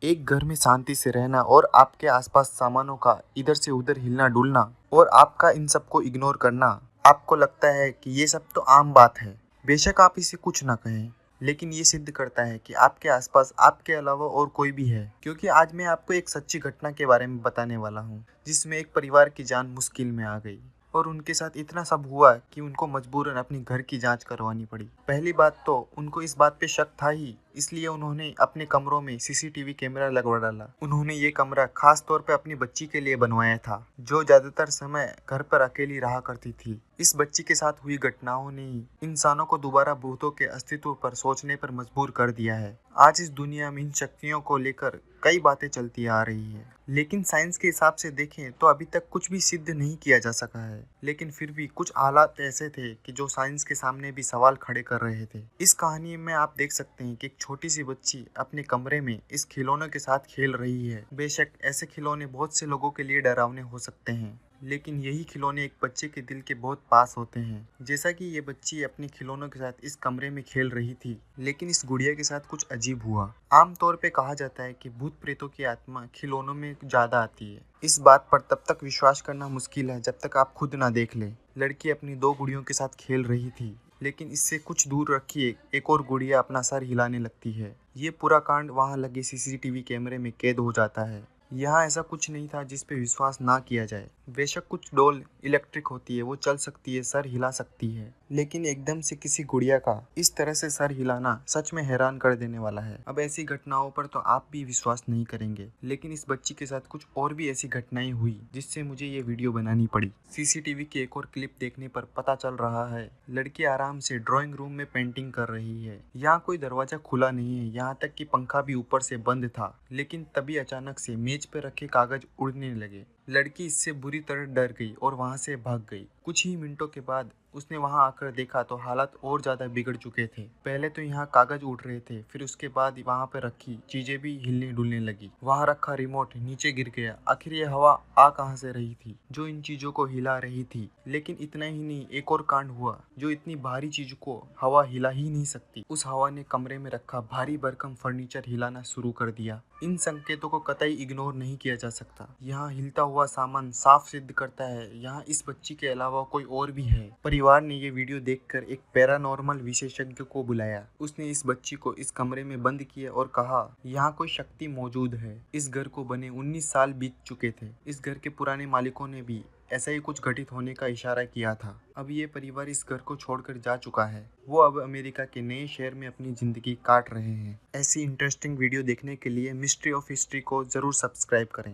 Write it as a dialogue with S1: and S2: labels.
S1: एक घर में शांति से रहना और आपके आसपास सामानों का इधर से उधर हिलना डुलना और आपका इन सबको इग्नोर करना, आपको लगता है कि ये सब तो आम बात है। बेशक आप इसे कुछ ना कहें, लेकिन ये सिद्ध करता है कि आपके आसपास आपके अलावा और कोई भी है। क्योंकि आज मैं आपको एक सच्ची घटना के बारे में बताने वाला हूँ, जिसमें एक परिवार की जान मुश्किल में आ गई और उनके साथ इतना सब हुआ कि उनको मजबूरन अपनी घर की जांच करवानी पड़ी। पहली बात तो उनको इस बात पे शक था ही, इसलिए उन्होंने अपने कमरों में सीसीटीवी कैमरा लगवा डाला। उन्होंने ये कमरा खास तौर पे अपनी बच्ची के लिए बनवाया था, जो ज्यादातर समय घर पर अकेली रहा करती थी। इस बच्ची के साथ हुई घटनाओं ने ही इंसानों को दोबारा भूतों के अस्तित्व पर सोचने पर मजबूर कर दिया है। आज इस दुनिया में इन शक्तियों को लेकर कई बातें चलती आ रही है, लेकिन साइंस के हिसाब से देखें तो अभी तक कुछ भी सिद्ध नहीं किया जा सका है। लेकिन फिर भी कुछ हालात ऐसे थे कि जो साइंस के सामने भी सवाल खड़े कर रहे थे। इस कहानी में आप देख सकते हैं कि एक छोटी सी बच्ची अपने कमरे में इस खिलौनों के साथ खेल रही है। बेशक ऐसे खिलौने बहुत से लोगों के लिए डरावने हो सकते हैं, लेकिन यही खिलौने एक बच्चे के दिल के बहुत पास होते हैं। जैसा कि ये बच्ची अपने खिलौनों के साथ इस कमरे में खेल रही थी, लेकिन इस गुड़िया के साथ कुछ अजीब हुआ। आमतौर पे कहा जाता है कि भूत प्रेतों की आत्मा खिलौनों में ज्यादा आती है। इस बात पर तब तक विश्वास करना मुश्किल है जब तक आप खुद ना देख ले। लड़की अपनी दो गुड़ियों के साथ खेल रही थी, लेकिन इससे कुछ दूर रखिए एक और गुड़िया अपना सर हिलाने लगती है। ये पूरा कांड वहाँ लगे सीसीटीवी कैमरे में कैद हो जाता है। यहाँ ऐसा कुछ नहीं था जिस पे विश्वास ना किया जाए। बेशक कुछ डॉल इलेक्ट्रिक होती है, वो चल सकती है, सर हिला सकती है, लेकिन एकदम से किसी गुड़िया का इस तरह से सर हिलाना सच में हैरान कर देने वाला है। अब ऐसी घटनाओं पर तो आप भी विश्वास नहीं करेंगे, लेकिन इस बच्ची के साथ कुछ और भी ऐसी घटनाएं हुई जिससे मुझे ये वीडियो बनानी पड़ी। सीसीटीवी की एक और क्लिप देखने पर पता चल रहा है लड़की आराम से ड्राइंग रूम में पेंटिंग कर रही है। यहाँ कोई दरवाजा खुला नहीं है, यहाँ तक कि पंखा भी ऊपर से बंद था, लेकिन तभी अचानक से मेज पर रखे कागज उड़ने लगे। लड़की इससे बुरी तरह डर गई और वहां से भाग गई। कुछ ही मिनटों के बाद उसने वहां आकर देखा तो हालात और ज्यादा बिगड़ चुके थे। पहले तो यहाँ कागज उड़ रहे थे, फिर उसके बाद वहां पर रखी चीजें भी हिलने डुलने लगी। वहां रखा रिमोट नीचे गिर गया। आखिर ये हवा आ कहां से रही थी जो इन चीजों को हिला रही थी? लेकिन इतना ही नहीं, एक और कांड हुआ जो इतनी भारी चीज को हवा हिला ही नहीं सकती। उस हवा ने कमरे में रखा भारी भरकम फर्नीचर हिलाना शुरू कर दिया। इन संकेतों को कतई इग्नोर नहीं किया जा सकता। यहाँ हिलता हुआ सामान साफ सिद्ध करता है यहाँ इस बच्ची के अलावा कोई और भी है। परिवार ने ये वीडियो देखकर एक पैरानॉर्मल विशेषज्ञ को बुलाया। उसने इस बच्ची को इस कमरे में बंद किया और कहा यहाँ कोई शक्ति मौजूद है। इस घर को बने 19 साल बीत चुके थे। इस घर के पुराने मालिकों ने भी ऐसा ही कुछ घटित होने का इशारा किया था। अब ये परिवार इस घर को छोड़कर जा चुका है। वो अब अमेरिका के नए शहर में अपनी जिंदगी काट रहे हैं। ऐसी इंटरेस्टिंग वीडियो देखने के लिए मिस्ट्री ऑफ हिस्ट्री को जरूर सब्सक्राइब करें।